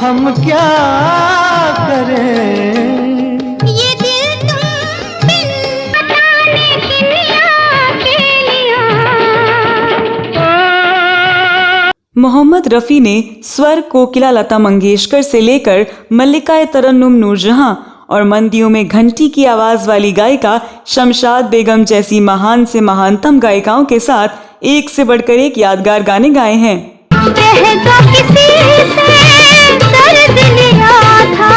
हम क्या करें। ये दिल तुम बिन बताने के लिया। मोहम्मद रफ़ी ने स्वर कोकिला लता मंगेशकर से लेकर मल्लिका तरन्नुम नूरजहां और मंदियों में घंटी की आवाज वाली गायिका शमशाद बेगम जैसी महान से महानतम गायिकाओं के साथ एक से बढ़कर एक यादगार गाने गाए हैं। कह दो किसी से दर्द लिया था,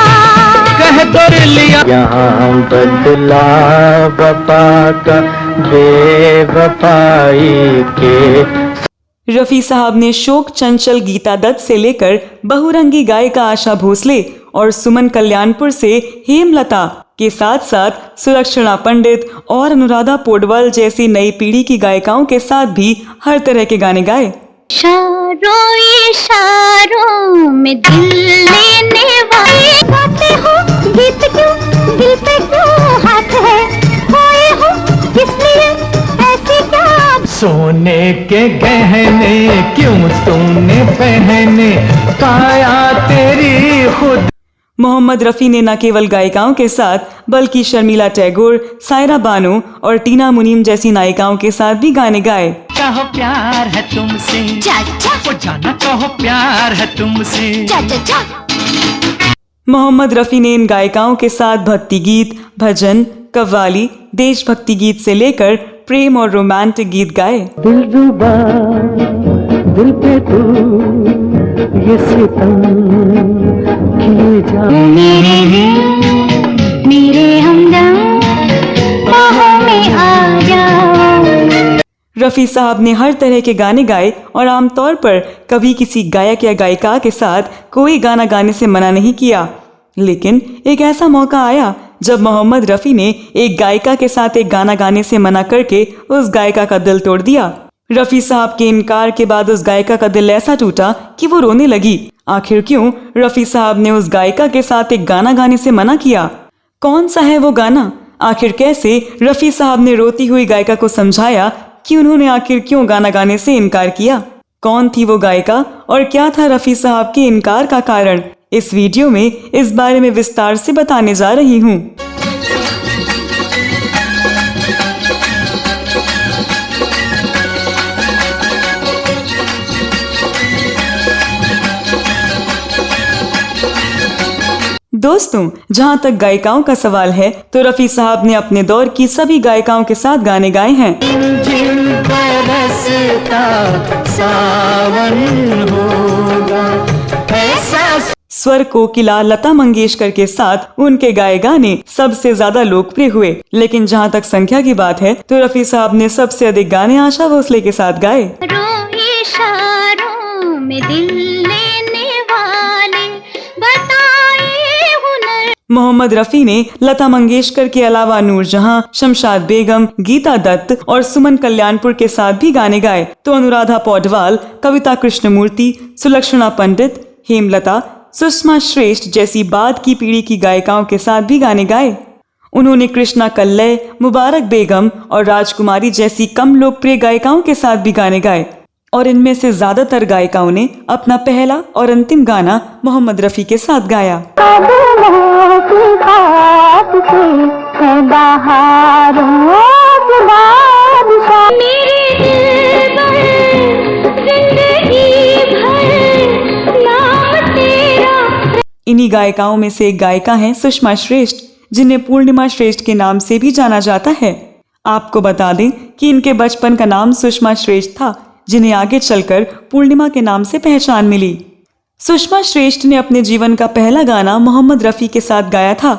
कह तो लिया यहाँ बदला वफा का बेवफाई के। रफ़ी साहब ने शोक चंचल गीता दत्त से लेकर बहुरंगी गायिका आशा भोसले और सुमन कल्याणपुर से हेमलता के साथ साथ सुलक्षणा पंडित और अनुराधा पौडवाल जैसी नई पीढ़ी की गायिकाओं के साथ भी हर तरह के गाने गाए। इशारों में दिल लेने वाले गाते हो गीत, क्यों दिल पे क्यों हाथ है, खोए हो किसलिए ऐसे क्या। सोने के गहने क्यों तूने पहने, काया तेरी खुद। मोहम्मद रफ़ी ने न केवल गायिकाओं के साथ बल्कि शर्मिला टैगोर, सायरा बानो और टीना मुनीम जैसी नायिकाओं के साथ भी गाने गाए। कहो प्यार है तुमसे, वो जाना कहो प्यार है तुमसे। मोहम्मद रफ़ी ने इन गायिकाओं के साथ भक्ति गीत, भजन, कव्वाली, देशभक्ति गीत से लेकर प्रेम और रोमांटिक गीत गाए। दिलरुबा दिल पे तू ये सितम किए जा, मेरे हमदम बाहों में आ जाओ। रफ़ी साहब ने हर तरह के गाने गाए और आमतौर पर कभी किसी गायक या गायिका के साथ कोई गाना गाने से मना नहीं किया, लेकिन एक ऐसा मौका आया जब मोहम्मद रफ़ी ने एक गायिका के साथ एक गाना गाने से मना करके उस गायिका का दिल तोड़ दिया। रफ़ी साहब के इनकार के बाद उस गायिका का दिल ऐसा टूटा कि वो रोने लगी। आखिर क्यों रफ़ी साहब ने उस गायिका के साथ एक गाना गाने से मना किया? कौन सा है वो गाना? आखिर कैसे रफ़ी साहब ने रोती हुई गायिका को समझाया कि उन्होंने आखिर क्यों गाना गाने से इनकार किया? कौन थी वो गायिका और क्या था रफ़ी साहब के इनकार का कारण? इस वीडियो में इस बारे में विस्तार से बताने जा रही हूँ। दोस्तों, जहाँ तक गायिकाओं का सवाल है तो रफ़ी साहब ने अपने दौर की सभी गायिकाओं के साथ गाने गाए हैं। स्वर कोकिला लता मंगेशकर के साथ उनके गाए गाने सबसे ज्यादा लोकप्रिय हुए, लेकिन जहाँ तक संख्या की बात है तो रफ़ी साहब ने सबसे अधिक गाने आशा भोसले के साथ गाए। इशारों में दिल लेने वाले बताए हुनर। मोहम्मद रफ़ी ने लता मंगेशकर के अलावा नूरजहां, शमशाद बेगम, गीता दत्त और सुमन कल्याणपुर के साथ भी गाने गाए, तो अनुराधा पौडवाल, कविता कृष्णमूर्ति, सुलक्षणा पंडित, हेमलता, सुषमा श्रेष्ठ जैसी बाद की पीढ़ी की गायिकाओं के साथ भी गाने गाए। उन्होंने कृष्णा कल्लय, मुबारक बेगम और राजकुमारी जैसी कम लोकप्रिय गायिकाओं के साथ भी गाने गाए, और इनमें से ज्यादातर गायिकाओं ने अपना पहला और अंतिम गाना मोहम्मद रफ़ी के साथ गाया। इन्हीं गायिकाओं में से एक गायिका हैं सुषमा श्रेष्ठ, जिन्हें पूर्णिमा श्रेष्ठ के नाम से भी जाना जाता है। आपको बता दें कि इनके बचपन का नाम सुषमा श्रेष्ठ था, जिन्हें आगे चलकर पूर्णिमा के नाम से पहचान मिली। सुषमा श्रेष्ठ ने अपने जीवन का पहला गाना मोहम्मद रफ़ी के साथ गाया था।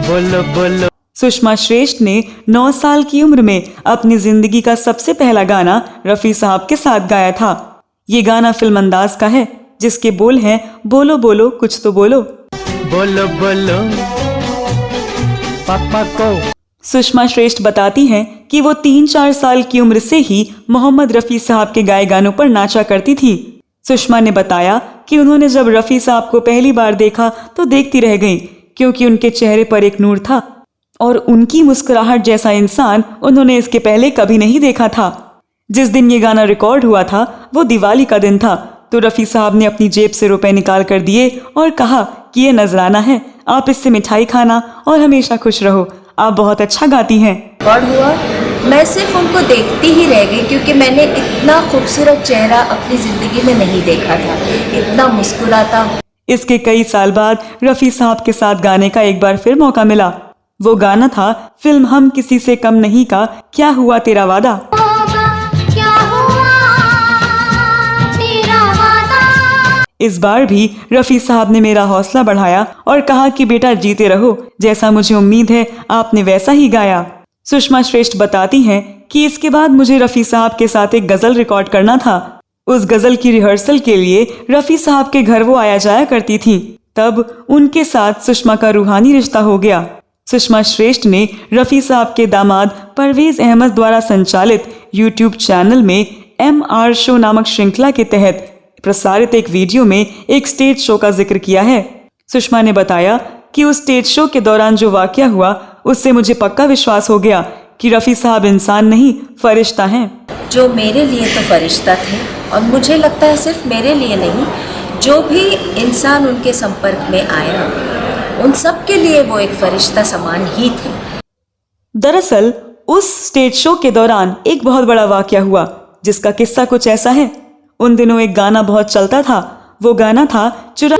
बोलो बोलो। सुषमा श्रेष्ठ ने 9 साल की उम्र में अपनी जिंदगी का सबसे पहला गाना रफ़ी साहब के साथ गाया था। ये गाना फिल्म अंदाज का है, जिसके बोल हैं, बोलो बोलो कुछ तो बोलो, बोलो बोलो पापा को। सुषमा श्रेष्ठ बताती हैं कि वो 3-4 साल की उम्र से ही मोहम्मद रफ़ी साहब के गाए गानों पर नाचा करती थी। सुषमा ने बताया कि उन्होंने जब रफ़ी साहब को पहली बार देखा तो देखती रह गईं, क्योंकि उनके चेहरे पर एक नूर था और उनकी मुस्कुराहट जैसा इंसान उन्होंने इसके पहले कभी नहीं देखा था। जिस दिन ये गाना रिकॉर्ड हुआ था वो दिवाली का दिन था तो रफ़ी साहब ने अपनी जेब से रुपए निकाल कर दिए और कहा कि ये नजराना है, आप इससे मिठाई खाना और हमेशा खुश रहो, आप बहुत अच्छा गाती हैं। और हुआ, मैं सिर्फ उनको देखती ही रह गई क्योंकि मैंने इतना खूबसूरत चेहरा अपनी ज़िंदगी में नहीं देखा था, इतना मुस्कुराता। इसके कई साल बाद रफ़ी साहब के साथ गाने का एक बार फिर मौका मिला। वो गाना था फिल्म हम किसी से कम नहीं का क्या हुआ तेरा वादा। क्या हुआ तेरा वादा। इस बार भी रफ़ी साहब ने मेरा हौसला बढ़ाया और कहा कि बेटा जीते रहो, जैसा मुझे उम्मीद है आपने वैसा ही गाया। सुषमा श्रेष्ठ बताती हैं कि इसके बाद मुझे रफ़ी साहब के साथ एक गज़ल रिकॉर्ड करना था। उस गज़ल की रिहर्सल के लिए रफ़ी साहब के घर वो आया जाया करती थी। तब उनके साथ सुषमा का रूहानी रिश्ता हो गया। सुषमा श्रेष्ठ ने रफ़ी साहब के दामाद परवेज़ अहमद द्वारा संचालित यूट्यूब चैनल में MR शो नामक श्रृंखला के तहत प्रसारित एक वीडियो में एक स्टेज शो का जिक्र किया है। सुषमा ने बताया कि उस स्टेज शो के दौरान जो वाकया हुआ उससे मुझे पक्का विश्वास हो गया कि रफ़ी साहब इंसान नहीं फरिश्ता हैं। जो मेरे लिए तो फरिश्ता थे और मुझे लगता है सिर्फ मेरे लिए नहीं, जो भी इंसान उनके संपर्क में आया उन सब के लिए वो एक फरिश्ता समान ही थे। दरअसल उस स्टेज शो के दौरान एक बहुत बड़ा वाकया हुआ जिसका किस्सा कुछ ऐसा है। उन दिनों एक गाना बहुत चलता था, वो गाना था चुरा।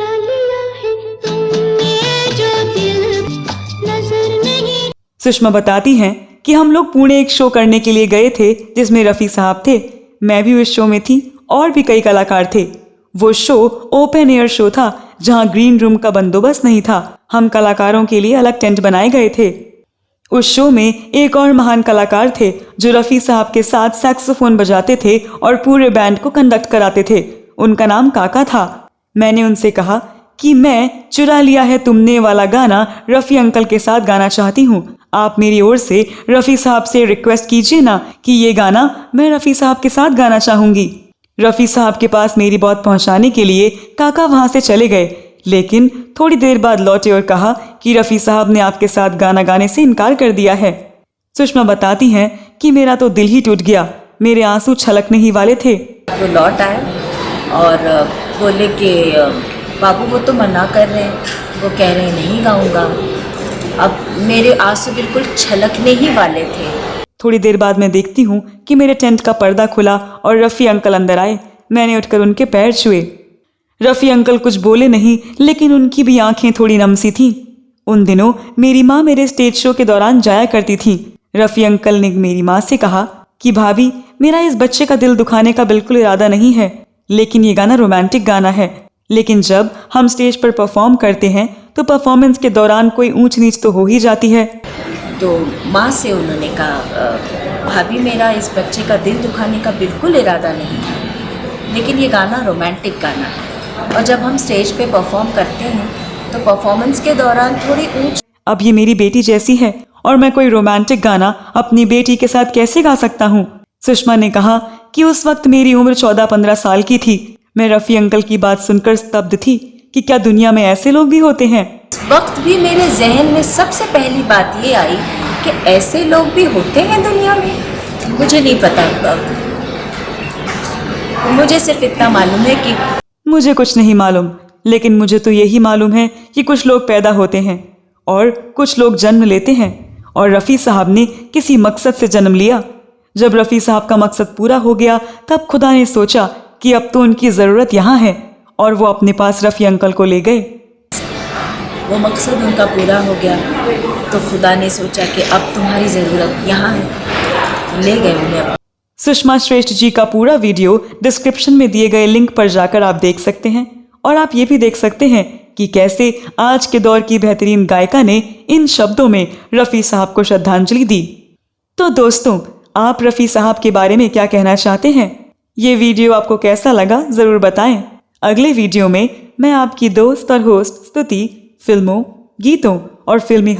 सुषमा बताती हैं कि हम लोग पुणे एक शो करने के लिए गए थे जिसमें रफ़ी साहब थे, मैं भी उस शो में थी और भी कई कलाकार थे। वो शो ओपन एयर शो था जहां ग्रीन रूम का बंदोबस्त नहीं था। हम कलाकारों के लिए अलग टेंट बनाए गए थे। उस शो में एक और महान कलाकार थे जो रफ़ी साहब के साथ सैक्सोफोन बजाते थे और पूरे बैंड को कंडक्ट कराते थे। उनका नाम काका था। मैंने उनसे कहा कि मैं चुरा लिया है तुमने वाला गाना रफ़ी अंकल के साथ गाना चाहती हूँ। आप मेरी ओर से रफ़ी साहब से रिक्वेस्ट कीजिए ना कि ये गाना मैं रफ़ी साहब के साथ गाना चाहूँगी। रफ़ी साहब के पास मेरी बात पहुँचाने के लिए काका वहाँ से चले गए, लेकिन थोड़ी देर बाद लौटे और कहा कि रफ़ी साहब ने आपके साथ गाना गाने से इनकार कर दिया है। सुषमा बताती हैं कि मेरा तो दिल ही टूट गया, मेरे आंसू छलकने ही वाले थे। वो लौट आए और बोले कि बाबू वो तो मना कर रहे हैं, वो कह रहे हैं नहीं गाऊंगा। अब मेरे आंसू बिल्कुल छलकने ही वाले थे। थोड़ी देर बाद मैं देखती हूँ कि मेरे टेंट का पर्दा खुला और रफ़ी अंकल अंदर आए। मैंने उठकर उनके पैर छुए। रफ़ी अंकल कुछ बोले नहीं, लेकिन उनकी भी आंखें थोड़ी नम सी थीं। उन दिनों मेरी माँ मेरे स्टेज शो के दौरान जाया करती थी। रफ़ी अंकल ने मेरी माँ से कहा कि भाभी, मेरा इस बच्चे का दिल दुखाने का बिल्कुल इरादा नहीं है, लेकिन ये गाना रोमांटिक गाना है। लेकिन जब हम स्टेज पर परफॉर्म करते हैं तो परफॉर्मेंस के दौरान कोई ऊंच नीच तो हो ही जाती है। तो माँ से उन्होंने कहा, भाभी मेरा इस बच्चे का दिल दुखाने का बिल्कुल इरादा नहीं था, लेकिन ये गाना रोमांटिक गाना है और जब हम स्टेज पे परफॉर्म करते हैं तो परफॉर्मेंस के दौरान थोड़ी ऊंच। अब ये मेरी बेटी जैसी है और मैं कोई रोमांटिक गाना अपनी बेटी के साथ कैसे गा सकता हूँ। सुषमा ने कहा कि उस वक्त मेरी उम्र 14-15 साल की थी। मैं रफ़ी अंकल की बात सुनकर स्तब्ध थी कि क्या दुनिया में ऐसे लोग भी होते हैं। उस वक्त भी मेरे जहन में सबसे पहली बात ये आई कि ऐसे लोग भी होते हैं दुनिया में। मुझे नहीं पता, मुझे सिर्फ इतना मालूम है कि मुझे कुछ नहीं मालूम, लेकिन मुझे तो यही मालूम है कि कुछ लोग पैदा होते हैं और कुछ लोग जन्म लेते हैं, और रफ़ी साहब ने किसी मकसद से जन्म लिया। जब रफ़ी साहब का मकसद पूरा हो गया तब खुदा ने सोचा कि अब तो उनकी ज़रूरत यहाँ है, और वो अपने पास रफ़ी अंकल को ले गए। वो मकसद उनका पूरा हो गया तो खुदा ने सोचा कि अब तुम्हारी ज़रूरत यहाँ है, ले गए उन्हें। सुषमा श्रेष्ठ जी का पूरा वीडियो डिस्क्रिप्शन में दिए गए लिंक पर जाकर आप देख सकते हैं, और आप ये भी देख सकते हैं कि कैसे आज के दौर की बेहतरीन गायिका ने इन शब्दों में रफ़ी साहब को श्रद्धांजलि दी। तो दोस्तों, आप रफ़ी साहब के बारे में क्या कहना चाहते हैं? ये वीडियो आपको कैसा लगा ज़रूर बताएं। अगले वीडियो में मैं आपकी दोस्त और होस्ट स्तुति फिल्मों, गीतों और फिल्मी